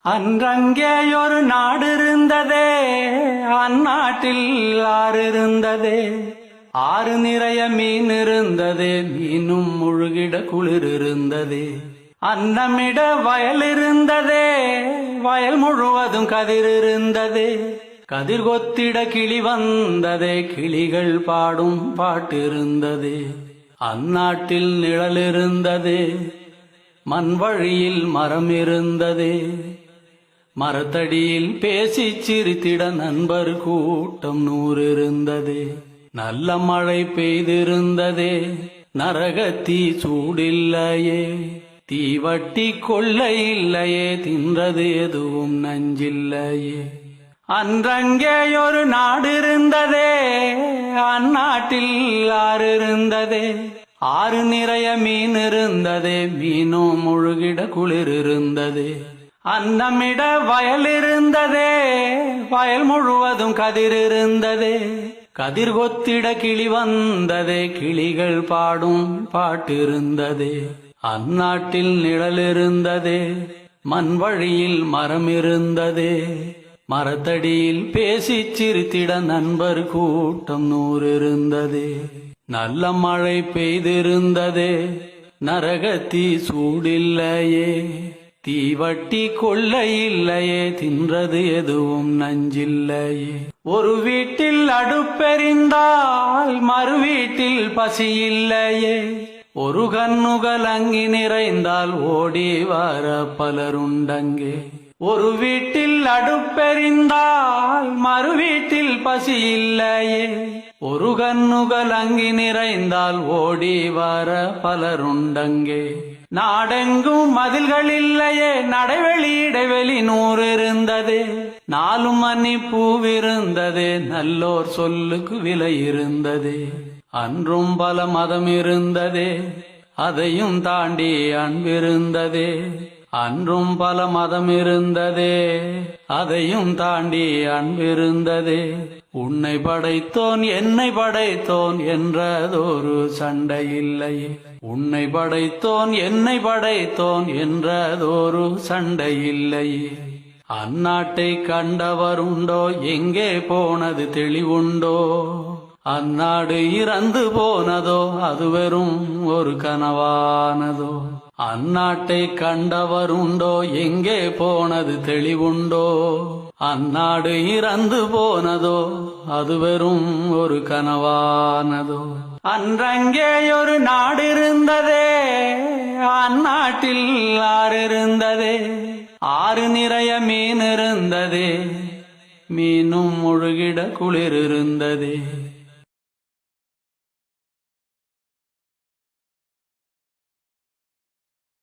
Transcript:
அன்றங்கேயொரு நாடு இருந்ததே, அந்நாட்டில் ஆறு இருந்ததே. ஆறு நிறைய மீன் இருந்ததே, மீனும் முழுகிட குளிர் இருந்ததே. அன்னமிட வயல் இருந்ததே, வயல் முழுவதும் கதிர் இருந்ததே. கதிர் கொத்திட கிளி வந்ததே, கிளிகள் பாடும் பாட்டு இருந்ததே. அந்நாட்டில் நிழல் இருந்ததே, மண் வழியில் மரம் இருந்ததே. மரத்தடியில் பேசி சிரித்திட நண்பர் கூட்டம் 100 இருந்ததே. நல்ல மழை பெய்திருந்ததே, நரகத்தீ சூடில்லையே. தீவட்டி கொள்ளை இல்லையே, தின்றது எதுவும் நஞ்சில்லையே. அன்றங்கேயொரு நாடு இருந்ததே, அந்நாட்டில் ஆறு இருந்ததே. ஆறு நிறைய மீன் இருந்ததே, மீனும் முழுகிட குளிர் இருந்ததே. அன்னமிட வயல் இருந்ததே, வயல் முழுவதும் கதிர் இருந்ததே. கதிர் கொத்திட கிளி வந்ததே, கிளிகள் பாடும் பாட்டு இருந்ததே. அந்நாட்டில் நிழல் இருந்ததே, மண் வழியில் மரம் இருந்ததே. மரத்தடியில் பேசி சிரித்திட நண்பர் கூட்டம் 100 இருந்ததே. நல்ல மழை பெய்திருந்ததே, நரகத்தீ சூடில்லையே. தீவட்டி கொள்ளை இல்லையே, தின்றது எதுவும் நஞ்சில்லையே. ஒரு வீட்டில் அடுப்பெறிந்தால் மறு வீட்டில் பசி இல்லையே. ஒரு கண்ணுகள் அங்கி நிறைந்தால் ஓடி வர பலருண்டங்கே. ஒரு வீட்டில் அடுப்பெறிந்தால் மறு வீட்டில் பசி இல்லையே. ஒரு கண்ணுகள் அங்கி நிறைந்தால் ஓடி வர பலருண்டங்கே. நாடெங்கும் மதில்கள் இல்லையே, நடைவெளி இடைவெளி 100 இருந்ததே. 4 மணி பூவிருந்ததே, நல்லோர் சொல்லுக்கு விலை இருந்ததே. அன்றும் பல மதம் இருந்ததே, அதையும் தாண்டி அன்பிருந்ததே. அன்றும் பல மதம் இருந்ததே, அதையும் தாண்டி அன்பிருந்ததே. உன்னை படைத்தோன் என்னை படைத்தோன் என்றதொரு சண்டை இல்லையே. உன்னை படைத்தோன் என்னை படைத்தோன் என்றதொரு சண்டை இல்லையே. அந்நாட்டை கண்டவருண்டோ, எங்கே போனது தெளிவுண்டோ. அந்நாடு இறந்து போனதோ, அது வெறும் ஒரு கனவானதோ. அந்நாட்டை கண்டவருண்டோ, எங்கே போனது தெளிவுண்டோ. அந்நாடு இறந்து போனதோ, அது வெறும் ஒரு கனவானதோ. அன்றங்கேயொரு நாடு இருந்ததே, அந்நாட்டில் ஆறு இருந்ததே. ஆறு நிறைய மீன் இருந்ததே, மீனும் முழுகிட குளிர் இருந்ததே.